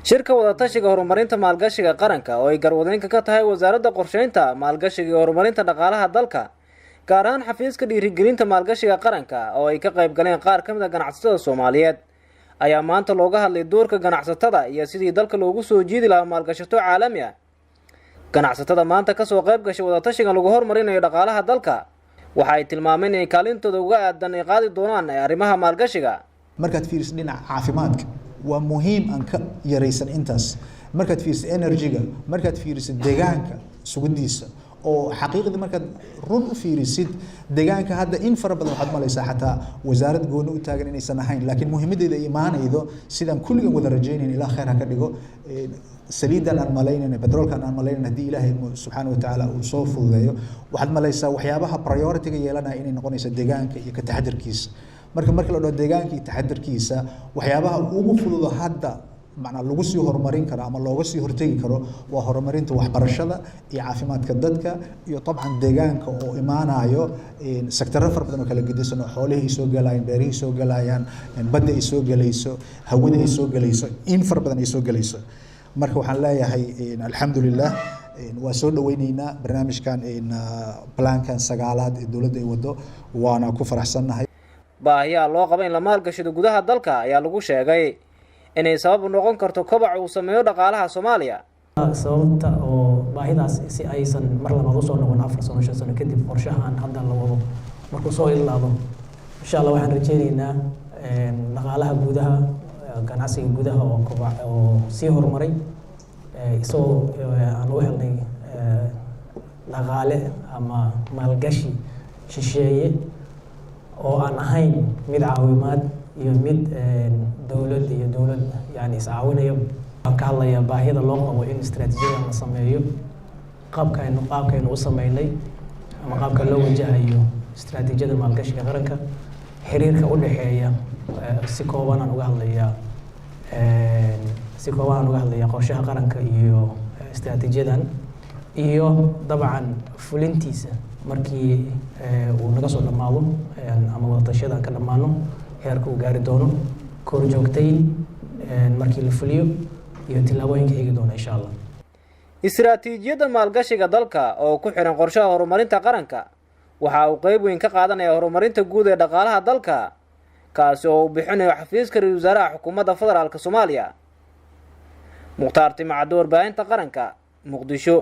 shirka wadatashiga horumarinta maalgashiga qaranka oo ay garwadeenka ka tahay wasaaradda qorsheynta maalgashiga iyo horumarinta dhaqaalaha dalka gaar ahaan xafiiska dhiirigelinta maalgashiga qaranka oo ay ka qayb galeen qaar ka mid ah ganacsatada Soomaaliyeed ayaa maanta looga hadlay doorka ganacsatada iyo sidii dalka loogu soo jiidi lahaa maalgashato caalami ah. ganacsatada maanta ka soo qayb gashay wadatashiga lagu horumarinayo dhaqaalaha dalka waxa ay tilmaameen in kaalintooda uga aadan ay qaadi doonaan arrimaha maalgashiga. markaad fiiriso dhinaca caafimaadka waa muhiim aan ka yareysan intaas, markaad fiiriso energy-ga, markaad fiiriso deegaanka sugidiisa oo xaqiiqdii markaad run u fiirisid deegaanka hadda in fara badan waxaad malaysaa xataa wasaarad gooni u taagan inaysan ahayn, laakiin muhiimadeeda ay imaanaydo sidaan kulligan wada rajaynayno ilaa khayr ha ka dhigo saliidan aan malaynayno petrolkan aan malaynayno haddii ilaahay subxaana watacaala uu soo fududeeyo waxaad malaysaa waxyaabaha priority-ga yeelanaya inay noqonayso deegaanka iyo ka taxadirkiisa. marka la dhaho deegaanka iyo taxadirkiisa waxyaabaha ugu fududo hadda macna lagu sii horumarin karo ama looga sii hortagi karo waa horumarinta waxbarashada iyo caafimaadka dadka iyo dabcan deegaanka oo imaanayo sektarro fara badan oo kala gedisan oo xoolihii ay soo galayaan, beerihii soo galayaan, badda ay soo galayso, hawada ay soo galayso, in fara badan ay soo galayso. marka waxaan leeyahay alxamdulilah waa soo dhaweynaynaa barnaamijkan plankan sagaalaad ee dowladda ay wado waana ku faraxsannahay. baahiyaha loo qabo in la maalgashado gudaha dalka ayaa lagu sheegay inay sabab u noqon karto kobac uu sameeyo dhaqaalaha Soomaaliya. sababta oo baahidaas si aysan mar labaad u soo noqon 4 sano 5 sano kadib qorshahan hadda la wado markuu soo ilaado insha Allah waxaan rajaynaynaa dhaqaalaha gudaha ganacsiga gudaha oo kobac oo sii horumaray isoo aan u helnay dhaqaale ama maalgashi shisheeye oo aan ahayn mid caawimaad iyo mid dawlad yani iscaawinayo. waxaan ka hadlayaa baahida loo qabo in istaraatiijiyada la sameeyo qaabkaynu u sameynay ama qaabka loo wajahayo istaraatiijiyada maalgashiga qaranka, xiriirka u dhexeeya si kooban aan uga hadlayaa qorshaha qaranka iyo istaraatiijiyadan iyo dabcan fulintiisa markii uu naga soo dhamaado ama wadatashadan ka dhamaano heerka uu gaari doono korjoogtayn markii la fuliyo iyo tilaabooyinka xigi doona insha Allah. istaraatiijiyada maalgashiga dalka oo ku xiran qorshaha horumarinta qaranka waxa uu qayb weyn ka qaadanayaa horumarinta guud ee dhaqaalaha dalka kaasi oo uu bixinayo xafiiska ra'iisul wasaaraha xukuumadda federaalka Soomaaliya. Mukhtaar Timacad, warbaahinta qaranka, Muqdisho.